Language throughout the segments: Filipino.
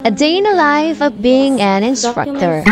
A day in the life of being an instructor.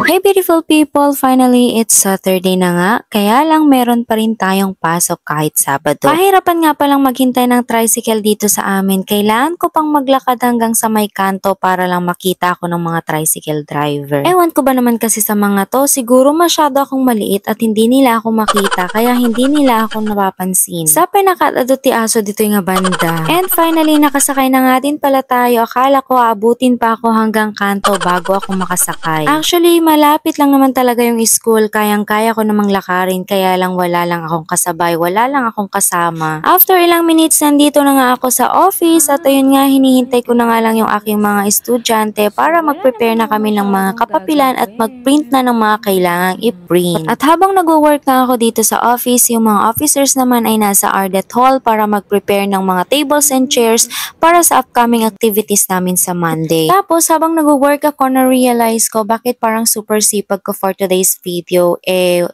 Hey beautiful people! Finally, it's Saturday na nga, kaya lang meron pa rin tayong pasok kahit Sabado. Pahirapan nga palang maghintay ng tricycle dito sa amin. Kailangan ko pang maglakad hanggang sa may kanto para lang makita ako ng mga tricycle driver. Ewan ko ba naman kasi sa mga to, siguro masyado akong maliit at hindi nila ako makita kaya hindi nila ako napapansin. Sa pinakadado ti aso dito yung banda. And finally, nakasakay na nga din pala tayo. Akala ko aabutin pa ako hanggang kanto bago ako makasakay. Actually, malapit lang naman talaga yung school, kayang-kaya ko namang lakarin, kaya lang wala lang akong kasabay, wala lang akong kasama. After ilang minutes, nandito na nga ako sa office at ayun nga, hinihintay ko na nga lang yung aking mga estudyante para mag-prepare na kami ng mga kapapilan at mag-print na ng mga kailangang i-print. At habang nag-work na ako dito sa office, yung mga officers naman ay nasa Ardet Hall para mag-prepare ng mga tables and chairs para sa upcoming activities namin sa Monday. Tapos habang nag-work ako, na-realize ko bakit parang super sipag ko for today's video,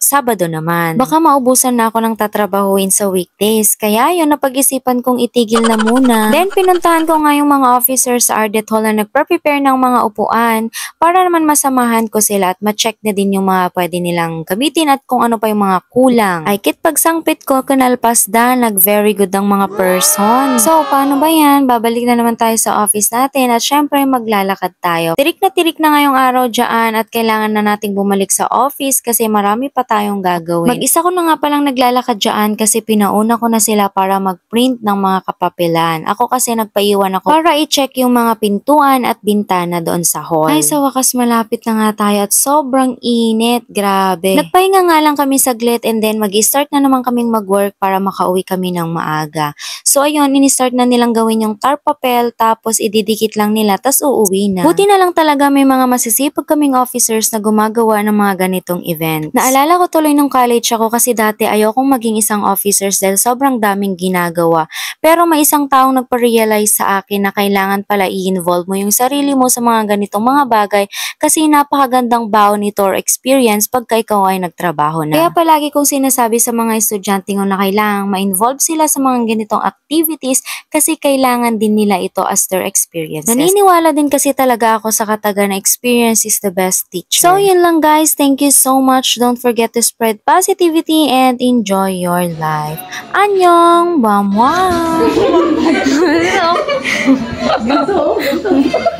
Sabado naman. Baka maubusan na ako ng tatrabahuin sa weekdays. Kaya yun, napag-isipan kong itigil na muna. Then, pinuntahan ko nga yung mga officers sa Ardet Hall na nagpre-prepare ng mga upuan para naman masamahan ko sila at ma-check na din yung mga pwede nilang gamitin at kung ano pa yung mga kulang. Ay kit pagsangpit ko, kunalpas da, nag-very good ang mga person. So, paano ba yan? Babalik na naman tayo sa office natin at syempre maglalakad tayo. Tirik na ngayong araw dyan at kailangan na nating bumalik sa office kasi marami pa tayong gagawin. Mag-isa ko na nga palang naglalakad dyan kasi pinauna ko na sila para mag-print ng mga kapapilan. Ako kasi nagpaiwan ako para i-check yung mga pintuan at bintana doon sa hall. Ay, sa wakas malapit na nga tayo at sobrang init. Grabe. Nagpahinga nga lang kami saglit and then mag-start na naman kaming mag-work para makauwi kami ng maaga. So ayun, ini-start na nilang gawin yung tar papel tapos ididikit lang nila tas uuwi na. Buti na lang talaga may mga masisipag kaming officers na gumagawa ng mga ganitong event. Naalala ko tuloy nung college ako kasi dati ayokong maging isang officers dahil sobrang daming ginagawa. Pero may isang taong nagpa-realize sa akin na kailangan pala i-involve mo yung sarili mo sa mga ganitong mga bagay kasi napakagandang baon nito or experience pagka ikaw ay nagtrabaho na. Kaya palagi kong sinasabi sa mga estudyante ko na kailangan ma-involve sila sa mga ganitong activities kasi kailangan din nila ito as their experiences. Naniniwala din kasi talaga ako sa kataga na experience is the best teacher. So yun lang guys, thank you so much. Don't forget to spread positivity and enjoy your life. Annyeong! Bamwa!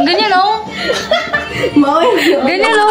Ganyan o? Ganyan o?